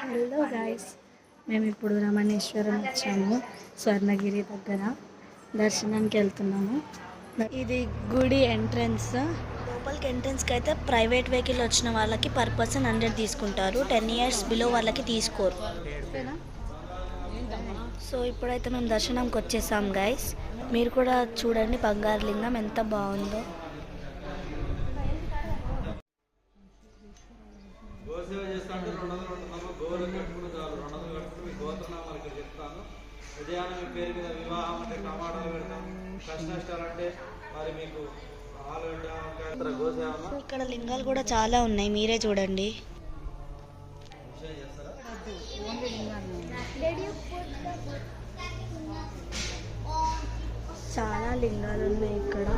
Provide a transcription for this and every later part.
Hello guys, మేము ఇప్పుడు రమణేశ్వరం వచ్చాము. స్వర్ణగిరి దగ్గర దర్శనానికి వెళ్తున్నాము. ఇది గుడి ఎంట్రన్స్. లోపలికి ఎంట్రన్స్కి అయితే ప్రైవేట్ వెహికల్ వచ్చిన వాళ్ళకి పర్ పర్సన్ 100 తీసుకుంటారు. 10 years బిలో వాళ్ళకి తీసుకోరు. సో ఇప్పుడైతే మేము దర్శనంకి వచ్చేసాం గైస్. మీరు కూడా చూడండి బంగారు లింగం ఎంత బాగుందో. గోసేవ చేస్తాంటే 200 గోవులు కట్టుకుని చాలు. 200 కట్టుకుని మీ గోత్రనామాలు ఇక్కడ చెప్తాను. ఉదయాన్నే మీ పేరు మీద వివాహం అంటే టమాటాలు పెడతాం. కష్టాలంటే మరి మీకు ఆలుగడ్డ గోసేవ. ఇక్కడ లింగాలు కూడా చాలా ఉన్నాయి, మీరే చూడండి. చాలా లింగాలు ఉన్నాయి ఇక్కడ.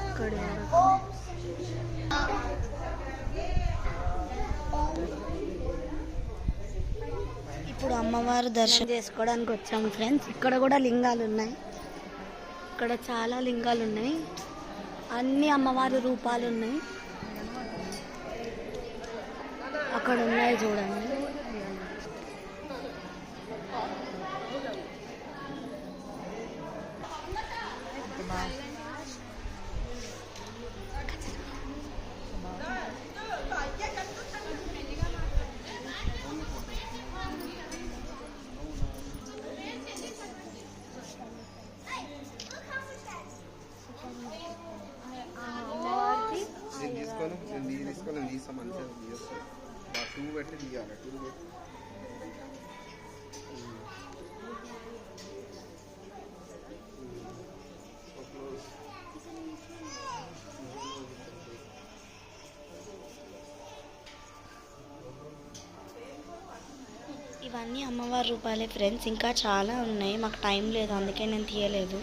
అక్కడ ఇప్పుడు అమ్మవారు దర్శనం చేసుకోవడానికి వచ్చాము ఫ్రెండ్స్. ఇక్కడ కూడా లింగాలు ఉన్నాయి. ఇక్కడ చాలా లింగాలు ఉన్నాయి. అన్ని అమ్మవారి రూపాలు ఉన్నాయి. అక్కడ ఉన్నాయి చూడండి. ఇవన్నీ అమ్మవారి రూపాలే ఫ్రెండ్స్. ఇంకా చాలా ఉన్నాయి, మాకు టైం లేదు అందుకే నేను తీయలేదు.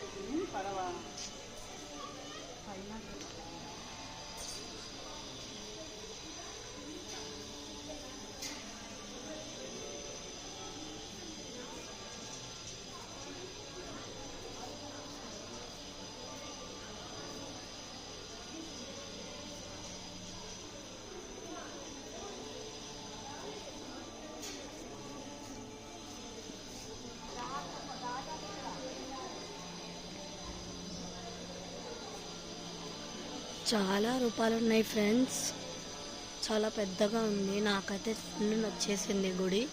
చాలా రూపాలు ఉన్నాయి ఫ్రెండ్స్. చాలా పెద్దగా ఉంది. నాకైతే ఫుల్ నచ్చేసింది గుడి.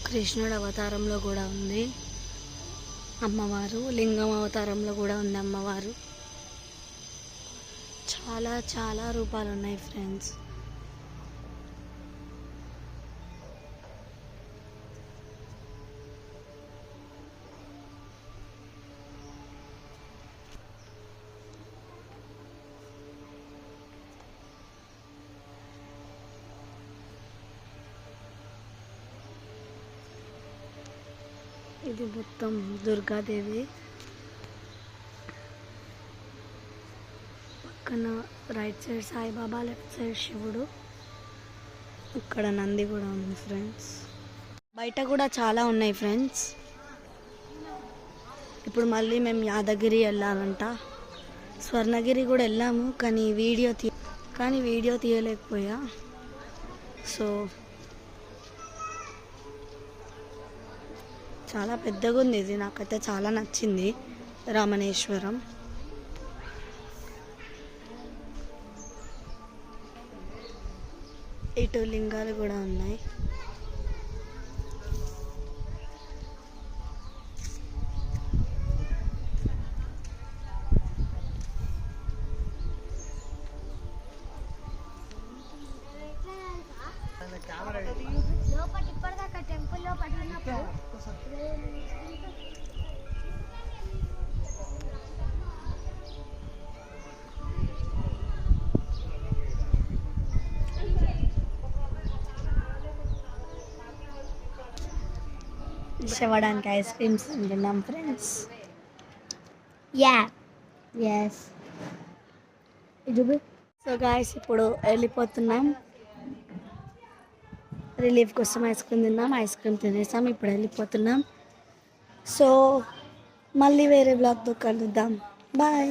కృష్ణుడు అవతారంలో కూడా ఉంది అమ్మవారు. లింగం అవతారంలో కూడా ఉంది అమ్మవారు. చాలా చాలా రూపాలు ఉన్నాయి ఫ్రెండ్స్. ఇది మొత్తం దుర్గాదేవి. పక్కన right side Saibaba, left side శివుడు. ఇక్కడ నంది కూడా ఉంది ఫ్రెండ్స్. బయట కూడా చాలా ఉన్నాయి ఫ్రెండ్స్. ఇప్పుడు మళ్ళీ మేము యాదగిరి వెళ్ళాలంట. స్వర్ణగిరి కూడా వెళ్ళాము కానీ వీడియో తీయలేకపోయా. సో చాలా పెద్దగా ఉంది ఇది. నాకైతే చాలా నచ్చింది రామణేశ్వరం. ఇటు లింగాలు కూడా ఉన్నాయి. ఇష్టపడడానికి ఐస్ క్రీమ్స్ తింటున్నాం friends. Yeah yes so guys ఇప్పుడు వెళ్ళిపోతున్నాం. రిలీఫ్ కోసం ఐస్ క్రీమ్ తిన్నాం, ఐస్ క్రీమ్ తినేసాం, ఇప్పుడు వెళ్ళిపోతున్నాం. సో మళ్ళీ వేరే బ్లాగ్తో కలుద్దాం. బాయ్.